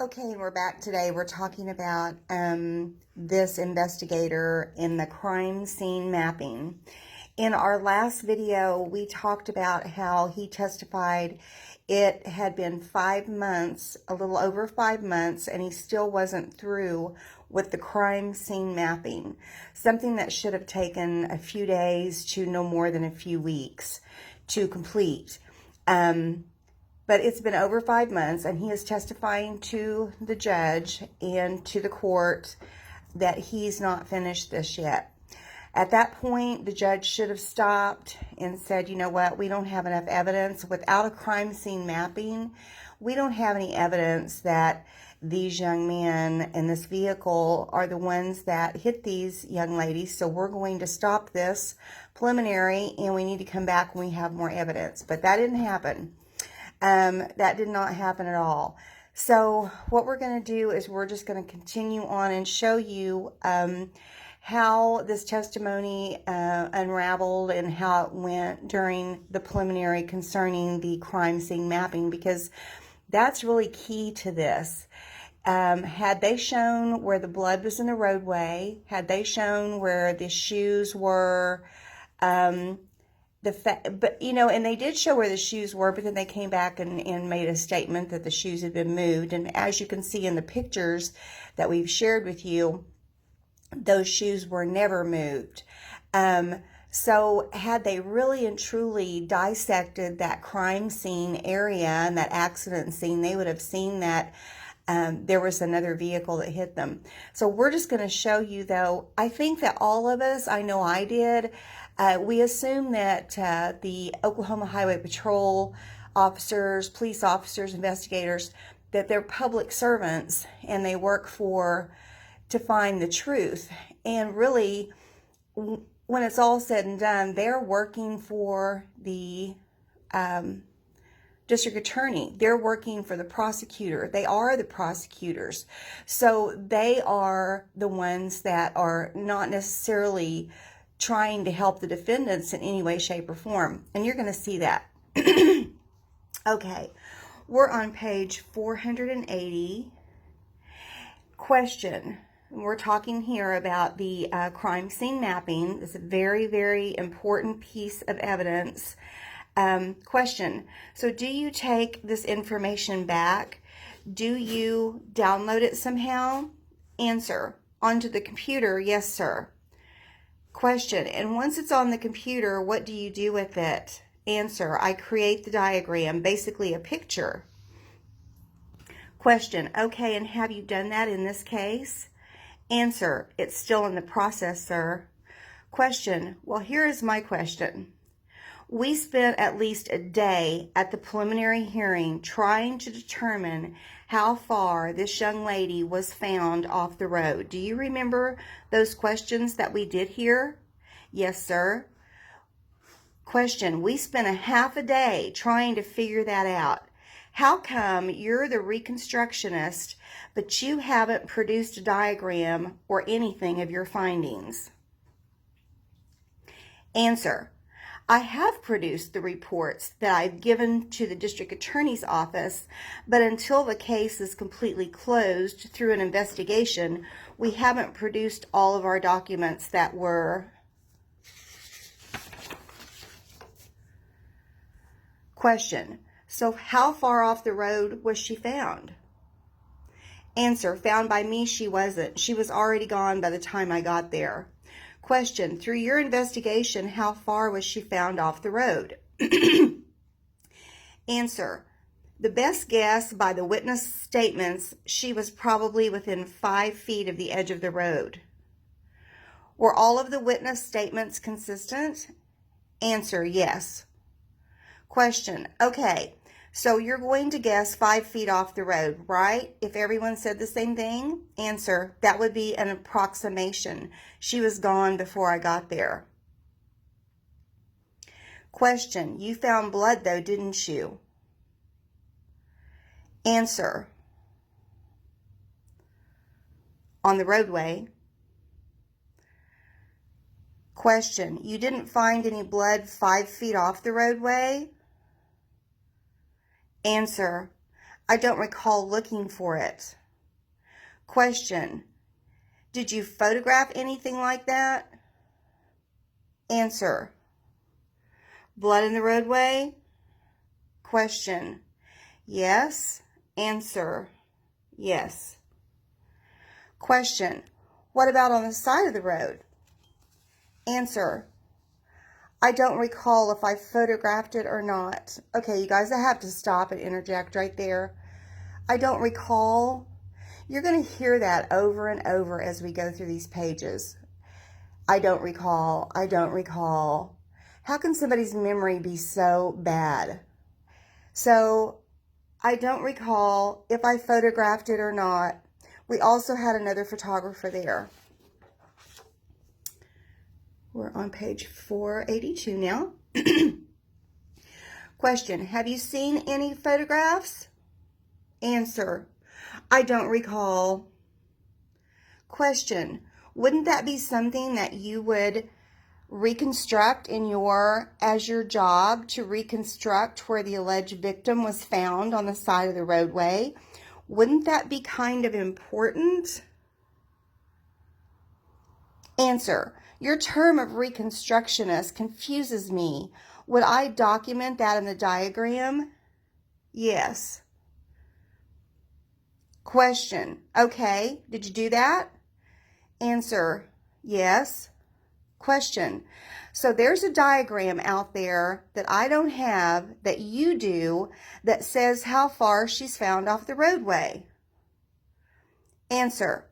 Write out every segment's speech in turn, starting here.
Okay, and we're back today. We're talking about this investigator in the crime scene mapping. In our last video, we talked about how he testified it had been 5 months, a little over 5 months, and he still wasn't through with the crime scene mapping. Something that should have taken a few days to no more than a few weeks to complete. But it's been over 5 months, and he is testifying to the judge and to the court that he's not finished this yet. At that point, the judge should have stopped and said, you know what, we don't have enough evidence. Without a crime scene mapping, we don't have any evidence that these young men in this vehicle are the ones that hit these young ladies. So we're going to stop this preliminary, and we need to come back when we have more evidence. But that didn't happen. That did not happen at all. So what we're going to do is we're just going to continue on and show you how this testimony unraveled and how it went during the preliminary concerning the crime scene mapping, because that's really key to this. Had they shown where the blood was in the roadway, had they shown where the shoes were, but you know, and they did show where the shoes were, but then they came back and made a statement that the shoes had been moved. And as you can see in the pictures that we've shared with you, those shoes were never moved. So had they really and truly dissected that crime scene area and that accident scene, they would have seen that there was another vehicle that hit them. So we're just going to show you, though. I think that all of us, I know I did, we assume that the Oklahoma Highway Patrol officers, police officers, investigators, that they're public servants and they work to find the truth. And really, when it's all said and done, they're working for the district attorney. They're working for the prosecutor. They are the prosecutors. So they are the ones that are not necessarily trying to help the defendants in any way, shape, or form. And you're going to see that. Okay, we're on page 480. Question. We're talking here about the crime scene mapping. It's a very, very important piece of evidence. Question. So do you take this information back? Do you download it somehow? Answer. Onto the computer? Yes, sir. Question. And once it's on the computer, what do you do with it? Answer. I create the diagram, basically a picture. Question. Okay, and have you done that in this case? Answer. It's still in the process, sir. Question. Well, here is my question. We spent at least a day at the preliminary hearing trying to determine how far this young lady was found off the road. Do you remember those questions that we did here? Yes, sir. Question. We spent a half a day trying to figure that out. How come you're the reconstructionist, but you haven't produced a diagram or anything of your findings? Answer. I have produced the reports that I've given to the district attorney's office, but until the case is completely closed through an investigation, we haven't produced all of our documents that were. Question. So how far off the road was she found? Answer. Found by me, she wasn't. She was already gone by the time I got there. Question. Through your investigation, how far was she found off the road? Answer. The best guess by the witness statements, she was probably within 5 feet of the edge of the road. Were all of the witness statements consistent? Answer. Yes. Question. Okay, so you're going to guess 5 feet off the road, right? If everyone said the same thing? Answer. That would be an approximation. She was gone before I got there. Question. You found blood though, didn't you? Answer. On the roadway. Question. You didn't find any blood 5 feet off the roadway? Answer. I don't recall looking for it. Question. Did you photograph anything like that? Answer. Blood in the roadway? Question. Yes. Answer. Yes. Question. What about on the side of the road? Answer. I don't recall if I photographed it or not. Okay, you guys, I have to stop and interject right there. I don't recall. You're going to hear that over and over as we go through these pages. I don't recall. I don't recall. How can somebody's memory be so bad? So, I don't recall if I photographed it or not. We also had another photographer there. We're on page 482 now. Question, have you seen any photographs? Answer, I don't recall. Question, wouldn't that be something that you would reconstruct as your job to reconstruct where the alleged victim was found on the side of the roadway? Wouldn't that be kind of important? Answer, your term of reconstructionist confuses me. Would I document that in the diagram? Yes. Question, okay, did you do that? Answer, yes. Question, so there's a diagram out there that I don't have that you do that says how far she's found off the roadway. Answer,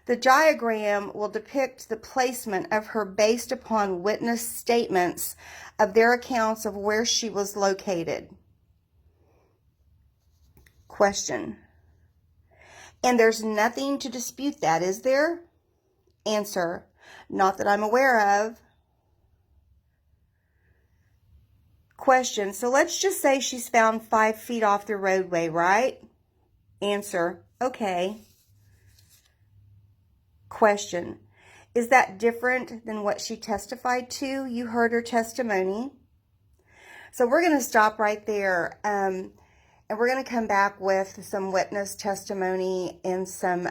the diagram will depict the placement of her based upon witness statements of their accounts of where she was located. Question, and there's nothing to dispute that, is there? Answer, not that I'm aware of. Question, so let's just say she's found 5 feet off the roadway, right? Answer, okay. Question, is that different than what she testified to? You heard her testimony. So we're going to stop right there, and we're going to come back with some witness testimony and some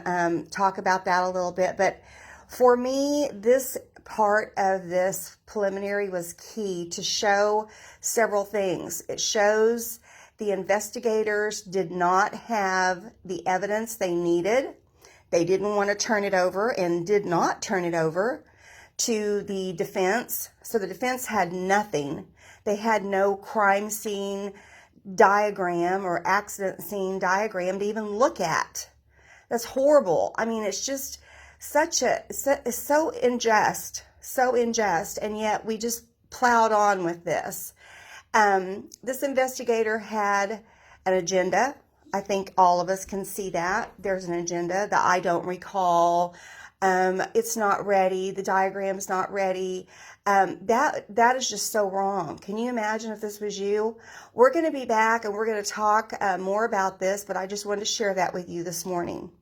talk about that a little bit. But for me, this part of this preliminary was key to show several things. It shows the investigators did not have the evidence they needed. They didn't want to turn it over and did not turn it over to the defense. So the defense had nothing. They had no crime scene diagram or accident scene diagram to even look at. That's horrible. I mean, it's just it's so unjust, and yet we just plowed on with this. This investigator had an agenda. I think all of us can see that. There's an agenda. The I don't recall. It's not ready. The diagram's not ready. That is just so wrong. Can you imagine if this was you? We're going to be back and we're going to talk more about this, but I just wanted to share that with you this morning.